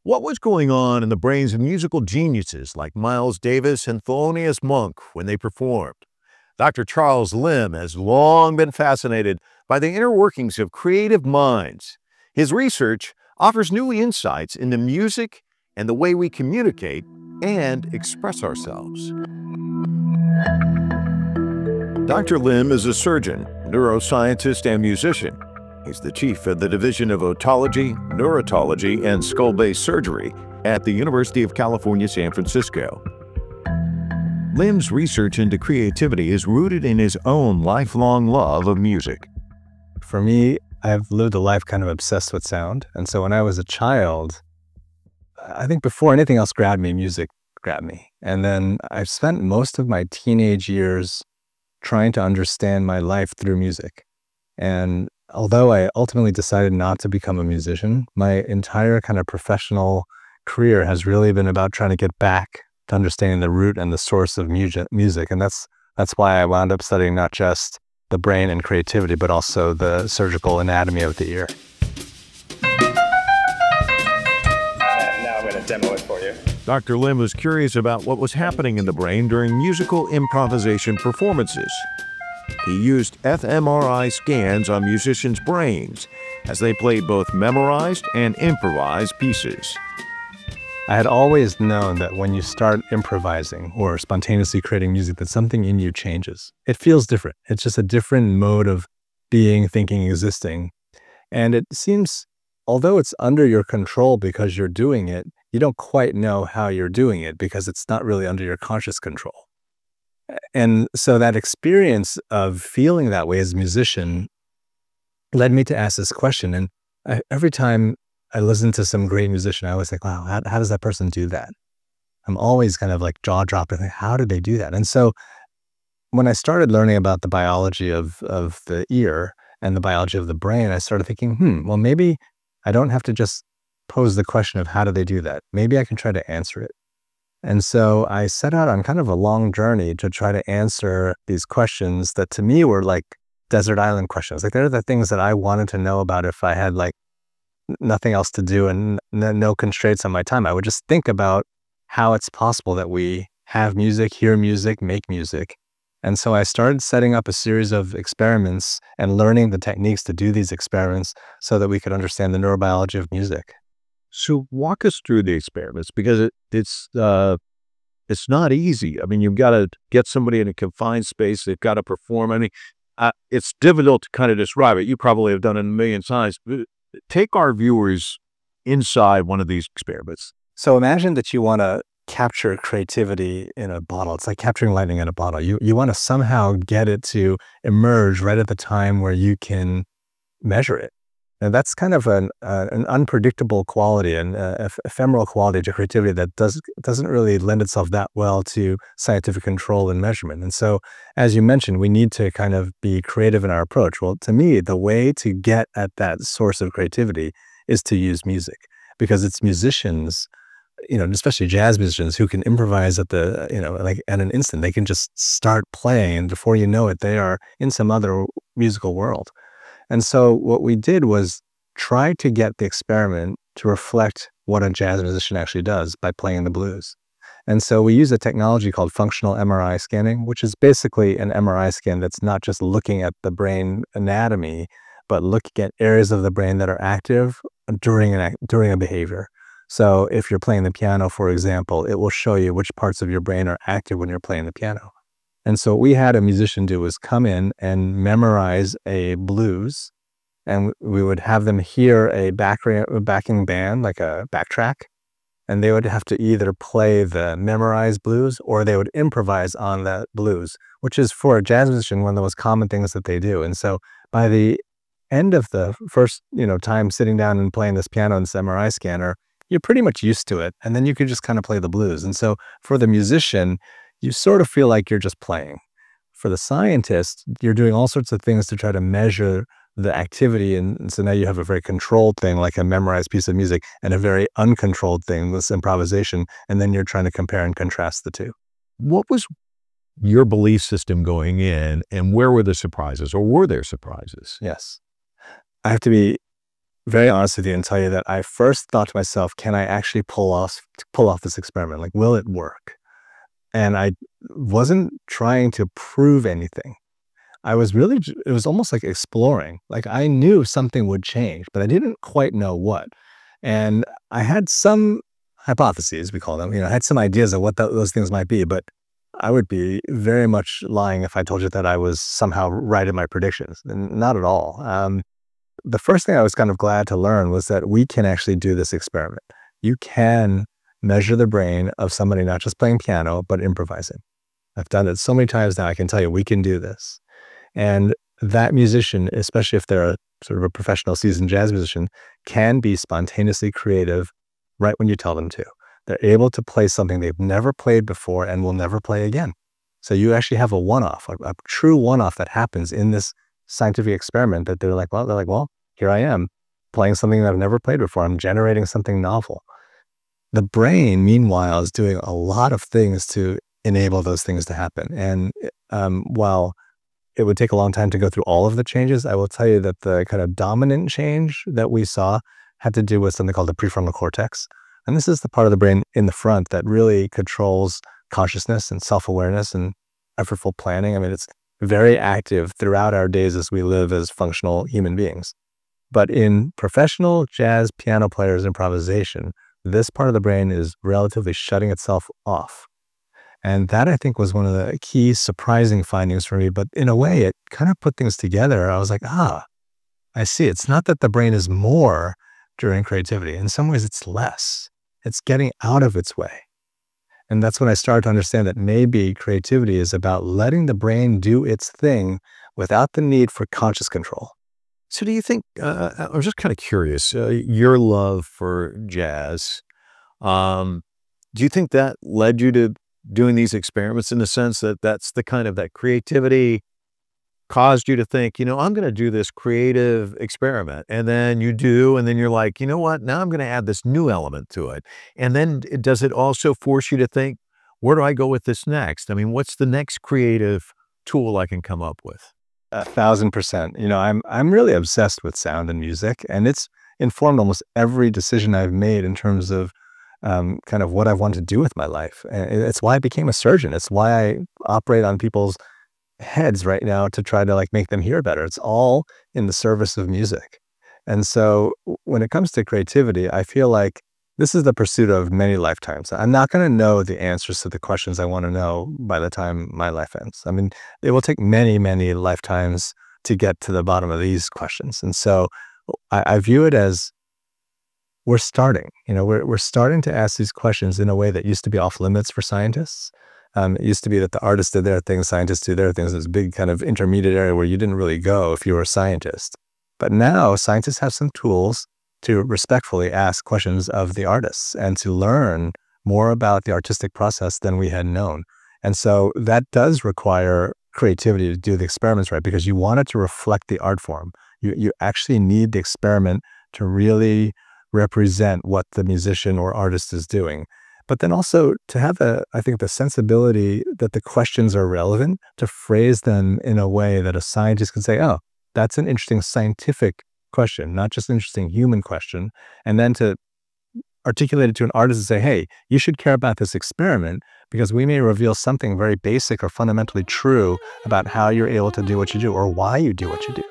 What was going on in the brains of musical geniuses like Miles Davis and Thelonius Monk when they performed? Dr. Charles Limb has long been fascinated by the inner workings of creative minds. His research offers new insights into music and the way we communicate and express ourselves. Dr. Limb is a surgeon, neuroscientist, and musician. He's the chief of the Division of Otology, Neurotology, and Skull-Based Surgery at the University of California, San Francisco. Limb's research into creativity is rooted in his own lifelong love of music. For me, I've lived a life kind of obsessed with sound. And so when I was a child, I think before anything else grabbed me, music grabbed me. And then I've spent most of my teenage years trying to understand my life through music. And although I ultimately decided not to become a musician, my entire kind of professional career has really been about trying to get back to understanding the root and the source of music. And that's why I wound up studying not just the brain and creativity, but also the surgical anatomy of the ear. Now I'm going to demo it for you. Dr. Limb was curious about what was happening in the brain during musical improvisation performances. He used fMRI scans on musicians' brains as they played both memorized and improvised pieces. I had always known that when you start improvising or spontaneously creating music, that something in you changes. It feels different. It's just a different mode of being, thinking, existing. And it seems, although it's under your control because you're doing it, you don't quite know how you're doing it because it's not really under your conscious control. And so that experience of feeling that way as a musician led me to ask this question. And every time I listen to some great musician, I always think, wow, how does that person do that? I'm always kind of like jaw dropping, like, how did they do that? And so when I started learning about the biology of the ear and the biology of the brain, I started thinking, well, maybe I don't have to just pose the question of how do they do that? Maybe I can try to answer it. And so I set out on kind of a long journey to try to answer these questions that to me were like desert island questions. Like they're the things that I wanted to know about if I had like nothing else to do and no constraints on my time. I would just think about how it's possible that we have music, hear music, make music. And so I started setting up a series of experiments and learning the techniques to do these experiments so that we could understand the neurobiology of music. So walk us through the experiments, because it's not easy. I mean, you've got to get somebody in a confined space. They've got to perform. I mean, it's difficult to kind of describe it. You probably have done it a million times. Take our viewers inside one of these experiments. So imagine that you want to capture creativity in a bottle. It's like capturing lightning in a bottle. You want to somehow get it to emerge right at the time where you can measure it. And that's kind of an unpredictable quality and ephemeral quality to creativity that doesn't really lend itself that well to scientific control and measurement. And so, as you mentioned, we need to kind of be creative in our approach. Well, to me, the way to get at that source of creativity is to use music, because it's musicians, especially jazz musicians, who can improvise at like at an instant. They can just start playing, and before you know it, they are in some other musical world. And so what we did was try to get the experiment to reflect what a jazz musician actually does by playing the blues. And so we use a technology called functional MRI scanning, which is basically an MRI scan that's not just looking at the brain anatomy, but looking at areas of the brain that are active during a behavior. So if you're playing the piano, for example, it will show you which parts of your brain are active when you're playing the piano. And so what we had a musician do was come in and memorize a blues, and we would have them hear a backing band, like a backtrack, and they would have to either play the memorized blues or they would improvise on that blues, which is for a jazz musician one of the most common things that they do. And so by the end of the first time sitting down and playing this piano in this MRI scanner, you're pretty much used to it, and then you could just kind of play the blues. And so for the musician, you sort of feel like you're just playing. For the scientist, you're doing all sorts of things to try to measure the activity. And so now you have a very controlled thing, like a memorized piece of music, and a very uncontrolled thing, this improvisation. And then you're trying to compare and contrast the two. What was your belief system going in, and where were the surprises, or were there surprises? Yes. I have to be very honest with you and tell you that I first thought to myself, can I actually pull off this experiment? Like, will it work? And I wasn't trying to prove anything. I was really, it was almost like exploring. Like, I knew something would change, but I didn't quite know what. And I had some hypotheses, we call them, I had some ideas of what those things might be, but I would be very much lying if I told you that I was somehow right in my predictions. And not at all. The first thing I was kind of glad to learn was that we can actually do this experiment. You can measure the brain of somebody not just playing piano, but improvising. I've done it so many times now, I can tell you we can do this. And that musician, especially if they're a sort of a professional seasoned jazz musician, can be spontaneously creative right when you tell them to. They're able to play something they've never played before and will never play again. So you actually have a one-off, a true one-off that happens in this scientific experiment that they're like, well, here I am playing something that I've never played before. I'm generating something novel. The brain, meanwhile, is doing a lot of things to enable those things to happen. And while it would take a long time to go through all of the changes, I will tell you that the kind of dominant change that we saw had to do with something called the prefrontal cortex. And this is the part of the brain in the front that really controls consciousness and self-awareness and effortful planning. I mean, it's very active throughout our days as we live as functional human beings. But in professional jazz piano players' improvisation, this part of the brain is relatively shutting itself off. And that, I think, was one of the key surprising findings for me. But in a way, it kind of put things together. I was like, I see. It's not that the brain is more during creativity. In some ways, it's less. It's getting out of its way. And that's when I started to understand that maybe creativity is about letting the brain do its thing without the need for conscious control. So do you think, I was just kind of curious, your love for jazz, do you think that led you to doing these experiments in the sense that that's the kind of that creativity caused you to think, I'm going to do this creative experiment, and then you do, and then you're like, you know what, now I'm going to add this new element to it. And then does it also force you to think, where do I go with this next? I mean, what's the next creative tool I can come up with? 1,000%. I'm really obsessed with sound and music, and it's informed almost every decision I've made in terms of kind of what I want to do with my life. And it's why I became a surgeon. It's why I operate on people's heads right now to try to make them hear better. It's all in the service of music. And so when it comes to creativity, I feel like this is the pursuit of many lifetimes. I'm not going to know the answers to the questions I want to know by the time my life ends. I mean, it will take many, many lifetimes to get to the bottom of these questions. And so I view it as we're starting. We're starting to ask these questions in a way that used to be off limits for scientists. It used to be that the artists did their things, scientists do their things. This big kind of intermediate area where you didn't really go if you were a scientist. But now scientists have some tools to respectfully ask questions of the artists and to learn more about the artistic process than we had known. And so that does require creativity to do the experiments right, because you want it to reflect the art form. You actually need the experiment to really represent what the musician or artist is doing. But then also to have I think the sensibility that the questions are relevant, to phrase them in a way that a scientist can say, oh, that's an interesting scientific question, not just an interesting human question. And then to articulate it to an artist and say, hey, you should care about this experiment because we may reveal something very basic or fundamentally true about how you're able to do what you do or why you do what you do.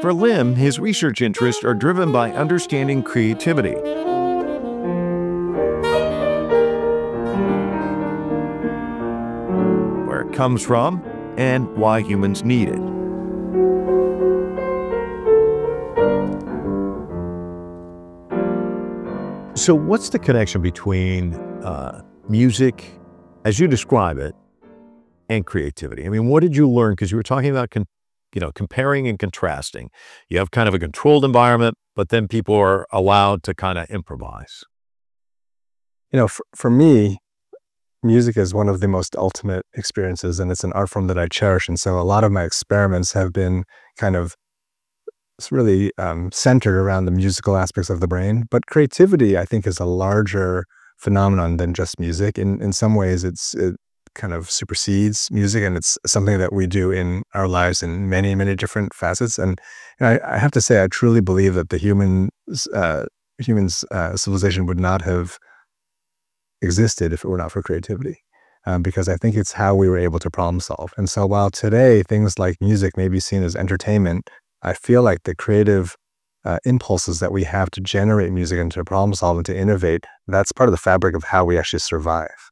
For Lim, his research interests are driven by understanding creativity. Where it comes from and why humans need it. So what's the connection between music, as you describe it, and creativity? I mean, what did you learn? Because you were talking about comparing and contrasting. You have kind of a controlled environment, but then people are allowed to kind of improvise. For me, music is one of the most ultimate experiences, and it's an art form that I cherish. And so a lot of my experiments have been kind of centered around the musical aspects of the brain. But creativity, I think, is a larger phenomenon than just music. In some ways, it kind of supersedes music, and it's something that we do in our lives in many, many different facets. And I have to say, I truly believe that the humans civilization would not have existed if it were not for creativity, because I think it's how we were able to problem solve. And so while today things like music may be seen as entertainment, I feel like the creative impulses that we have to generate music and to problem solve and to innovate, that's part of the fabric of how we actually survive.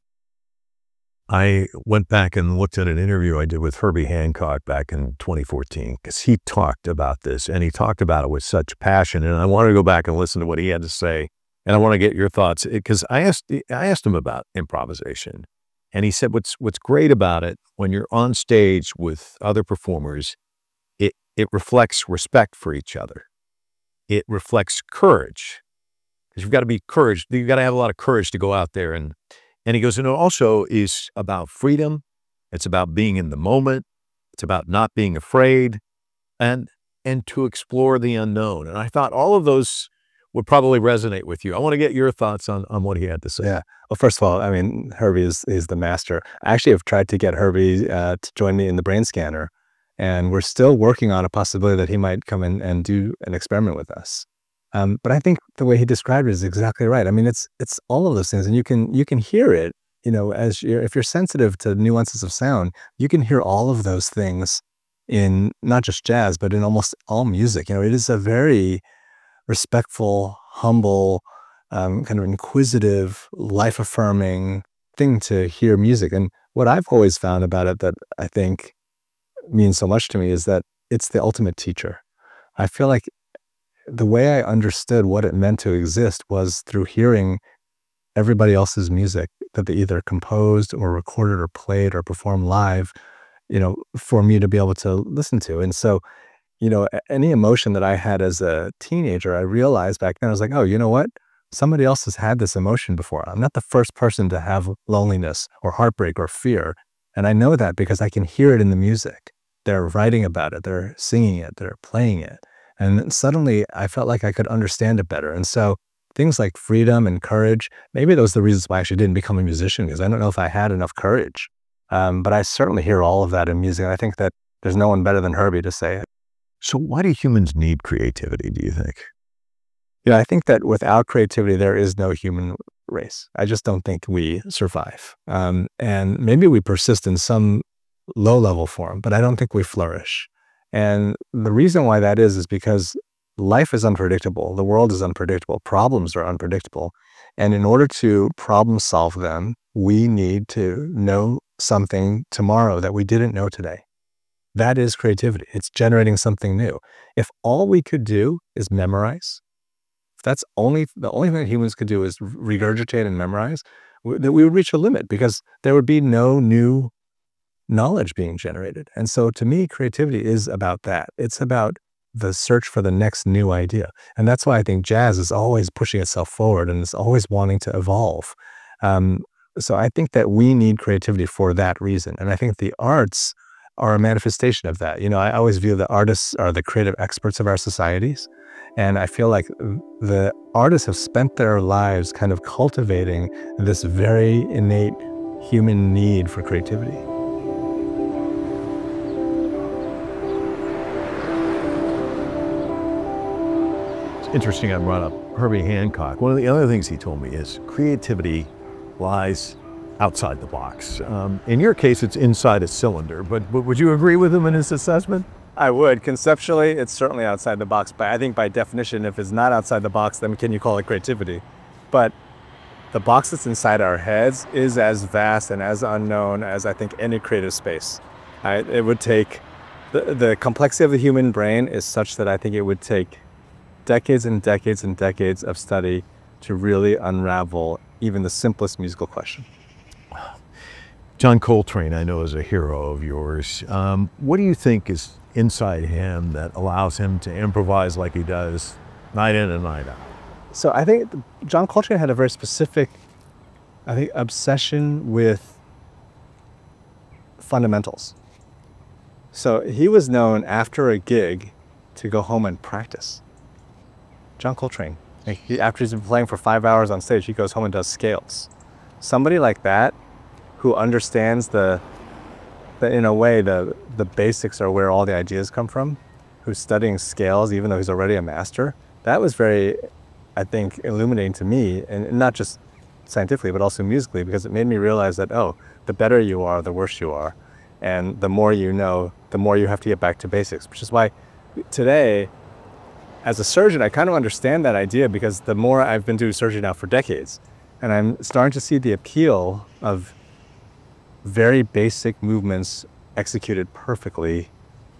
I went back and looked at an interview I did with Herbie Hancock back in 2014, because he talked about this, and he talked about it with such passion. And I wanted to go back and listen to what he had to say. And I want to get your thoughts, because I asked him about improvisation, and he said what's great about it, when you're on stage with other performers, it reflects respect for each other. It reflects courage, because you've got to be courage. You've got to have a lot of courage to go out there. And he goes, and it also is about freedom. It's about being in the moment. It's about not being afraid, and to explore the unknown. And I thought all of those would probably resonate with you. I want to get your thoughts on what he had to say. Yeah. Well, first of all, I mean, Herbie is the master. I actually have tried to get Herbie to join me in the brain scanner, and we're still working on a possibility that he might come in and do an experiment with us. But I think the way he described it is exactly right. I mean, it's all of those things, and you can hear it. If you're sensitive to nuances of sound, you can hear all of those things in not just jazz, but in almost all music. It is a very respectful, humble, kind of inquisitive, life-affirming thing to hear music. And what I've always found about it that I think means so much to me is that it's the ultimate teacher. I feel like the way I understood what it meant to exist was through hearing everybody else's music that they either composed or recorded or played or performed live, for me to be able to listen to. And so, any emotion that I had as a teenager, I realized back then, I was like, oh, you know what? Somebody else has had this emotion before. I'm not the first person to have loneliness or heartbreak or fear. And I know that because I can hear it in the music. They're writing about it. They're singing it. They're playing it. And suddenly I felt like I could understand it better. And so things like freedom and courage, maybe those are the reasons why I actually didn't become a musician, because I don't know if I had enough courage. But I certainly hear all of that in music. And I think that there's no one better than Herbie to say it. So why do humans need creativity, do you think? Yeah, I think that without creativity, there is no human race. I just don't think we survive. And maybe we persist in some low-level form, but I don't think we flourish. And the reason why that is because life is unpredictable. The world is unpredictable. Problems are unpredictable. And in order to problem solve them, we need to know something tomorrow that we didn't know today. That is creativity. It's generating something new. If all we could do is memorize, if that's the only thing that humans could do is regurgitate and memorize, that we would reach a limit, because there would be no new knowledge being generated. And so to me, creativity is about that. It's about the search for the next new idea. And that's why I think jazz is always pushing itself forward and is always wanting to evolve. So I think that we need creativity for that reason. And I think the arts are a manifestation of that. I always view the artists are the creative experts of our societies. And I feel like the artists have spent their lives kind of cultivating this very innate human need for creativity. It's interesting I brought up Herbie Hancock. One of the other things he told me is creativity lies outside the box. In your case, it's inside a cylinder, but would you agree with him in his assessment? I would. Conceptually, it's certainly outside the box, but I think by definition, if it's not outside the box, then can you call it creativity? But the box that's inside our heads is as vast and as unknown as I think any creative space. It would take, the complexity of the human brain is such that I think it would take decades and decades and decades of study to really unravel even the simplest musical question. John Coltrane, I know, is a hero of yours. What do you think is inside him that allows him to improvise like he does, night in and night out? So I think John Coltrane had a very specific, obsession with fundamentals. So he was known after a gig to go home and practice. John Coltrane. Like after he's been playing for 5 hours on stage, he goes home and does scales. Somebody like that who understands in a way, the basics are where all the ideas come from, who's studying scales even though he's already a master, that was very, I think, illuminating to me, and not just scientifically, but also musically, because it made me realize that, oh, the better you are, the worse you are. And the more you know, the more you have to get back to basics, which is why today, as a surgeon, I kind of understand that idea, because the more I've been doing surgery now for decades, and I'm starting to see the appeal of very basic movements executed perfectly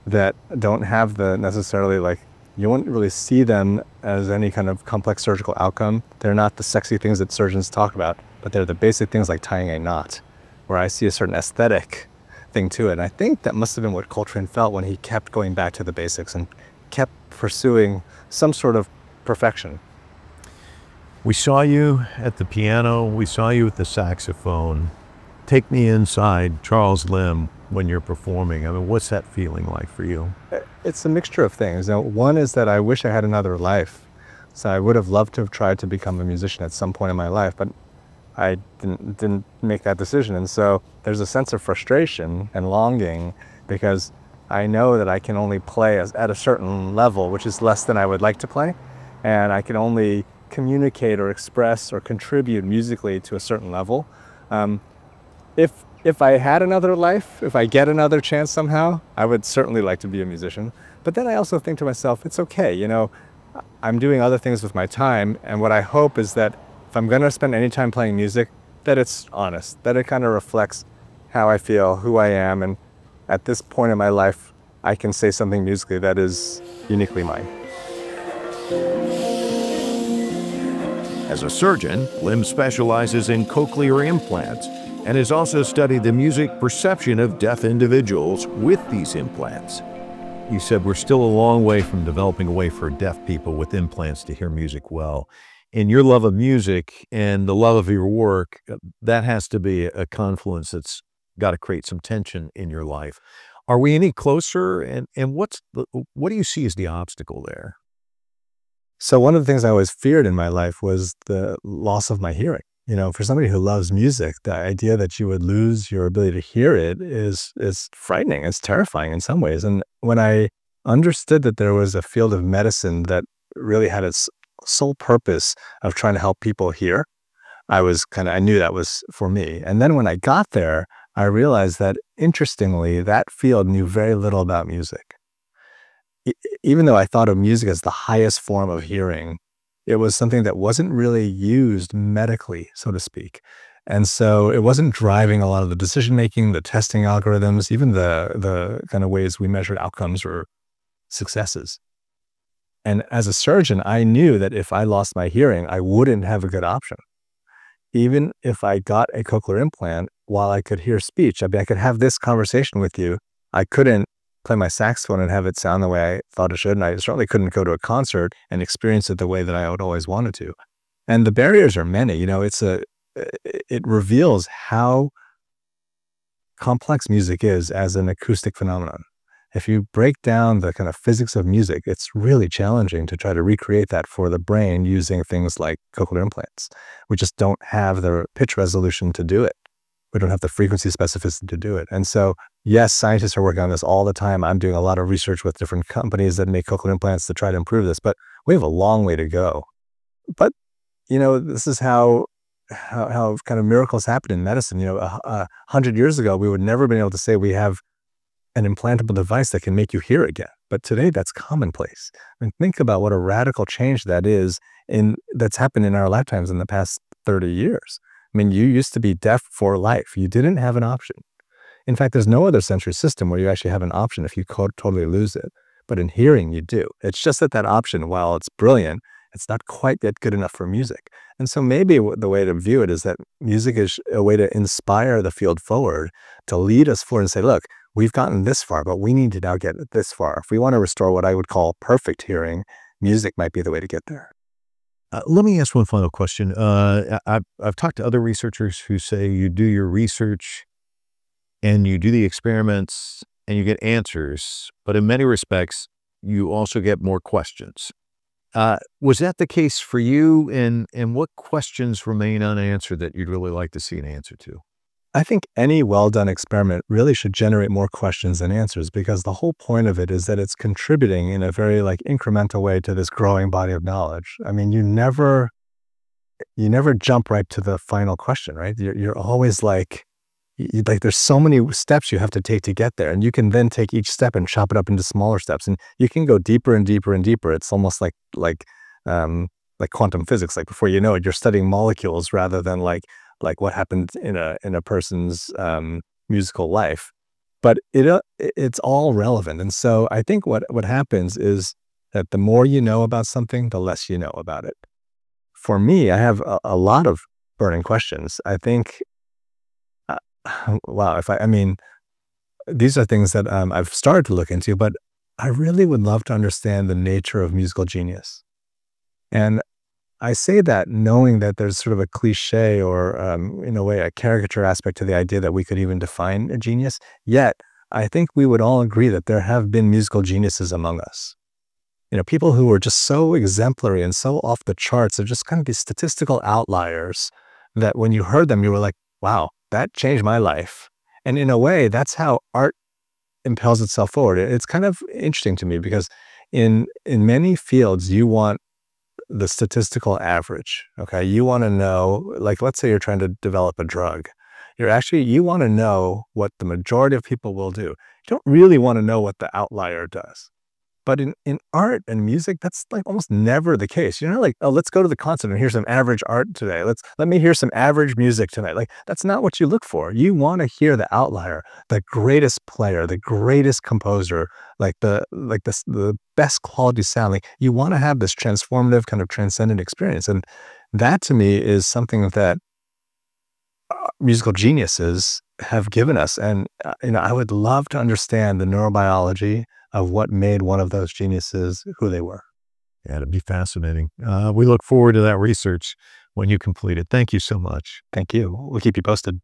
that don't have the necessarily, like, you won't really see them as any kind of complex surgical outcome. They're not the sexy things that surgeons talk about, but they're the basic things like tying a knot, where I see a certain aesthetic thing to it. And I think that must have been what Coltrane felt when he kept going back to the basics and kept pursuing some sort of perfection. We saw you at the piano, we saw you with the saxophone. Take me inside Charles Limb when you're performing. I mean, what's that feeling like for you? It's a mixture of things. Now, one is that I wish I had another life. So I would have loved to have tried to become a musician at some point in my life, but I didn't make that decision. And so there's a sense of frustration and longing, because I know that I can only play at a certain level, which is less than I would like to play. And I can only communicate or express or contribute musically to a certain level. If I had another life, if I get another chance somehow, I would certainly like to be a musician. But then I also think to myself, it's okay, you know, I'm doing other things with my time, and what I hope is that if I'm gonna spend any time playing music, that it's honest, that it kind of reflects how I feel, who I am, and at this point in my life, I can say something musically that is uniquely mine. As a surgeon, Lim specializes in cochlear implants and has also studied the music perception of deaf individuals with these implants. You said we're still a long way from developing a way for deaf people with implants to hear music well. In your love of music and the love of your work, that has to be a confluence that's got to create some tension in your life. Are we any closer? And what do you see as the obstacle there? So one of the things I always feared in my life was the loss of my hearing. You know, for somebody who loves music, the idea that you would lose your ability to hear it is frightening. It's terrifying in some ways. And when I understood that there was a field of medicine that really had its sole purpose of trying to help people hear, I knew that was for me. And then when I got there, I realized that, interestingly, that field knew very little about music. Even though I thought of music as the highest form of hearing, it was something that wasn't really used medically, so to speak. And so it wasn't driving a lot of the decision-making, the testing algorithms, even the kind of ways we measured outcomes or successes. And as a surgeon, I knew that if I lost my hearing, I wouldn't have a good option. Even if I got a cochlear implant, while I could hear speech, I could have this conversation with you, I couldn't play my saxophone and have it sound the way I thought it should. And I certainly couldn't go to a concert and experience it the way that I would always wanted to. And the barriers are many. You know, it reveals how complex music is as an acoustic phenomenon. If you break down the kind of physics of music, it's really challenging to try to recreate that for the brain using things like cochlear implants. We just don't have the pitch resolution to do it. We don't have the frequency specificity to do it. And so, yes, scientists are working on this all the time. I'm doing a lot of research with different companies that make cochlear implants to try to improve this, but we have a long way to go. But, you know, this is how kind of miracles happen in medicine. You know, 100 years ago, we would never have been able to say we have an implantable device that can make you hear again. But today, that's commonplace. I mean, think about what a radical change that is that's happened in our lifetimes in the past 30 years. I mean, you used to be deaf for life. You didn't have an option. In fact, there's no other sensory system where you actually have an option if you totally lose it. But in hearing, you do. It's just that option, while it's brilliant, it's not quite yet good enough for music. And so maybe the way to view it is that music is a way to inspire the field forward, to lead us forward and say, look, we've gotten this far, but we need to now get this far. If we want to restore what I would call perfect hearing, music might be the way to get there. Let me ask one final question. I've talked to other researchers who say you do your research and you do the experiments and you get answers, but in many respects, you also get more questions. Was that the case for you? And what questions remain unanswered that you'd really like to see an answer to? I think any well-done experiment really should generate more questions than answers, because the whole point of it is that it's contributing in a very like incremental way to this growing body of knowledge. I mean, you never jump right to the final question, right? You're always like, like there's so many steps you have to take to get there, and you can then take each step and chop it up into smaller steps, and you can go deeper and deeper and deeper. It's almost like quantum physics. Like before you know it, you're studying molecules rather than like what happened in a person's musical life. But it's all relevant, and so I think what happens is that the more you know about something, the less you know about it. For me, I have a lot of burning questions. I think, wow, I mean, these are things that I've started to look into, but I really would love to understand the nature of musical genius. And I say that knowing that there's sort of a cliche or, in a way, a caricature aspect to the idea that we could even define a genius. Yet, I think we would all agree that there have been musical geniuses among us. You know, people who were just so exemplary and so off the charts, of just kind of these statistical outliers that when you heard them, you were like, wow, that changed my life. And in a way, that's how art impels itself forward. It's kind of interesting to me because in many fields, you want the statistical average. Okay. You want to know, like, let's say you're trying to develop a drug. You want to know what the majority of people will do. You don't really want to know what the outlier does. But in art and music, that's like almost never the case. You know, like, oh, let's go to the concert and hear some average art today. Let me hear some average music tonight. Like, that's not what you look for. You want to hear the outlier, the greatest player, the greatest composer, like the best quality sound. Like, you want to have this transformative kind of transcendent experience. And that to me is something that musical geniuses have given us. And I would love to understand the neurobiology of what made one of those geniuses who they were. Yeah, it'd be fascinating. We look forward to that research when you complete it. Thank you so much. Thank you. We'll keep you posted.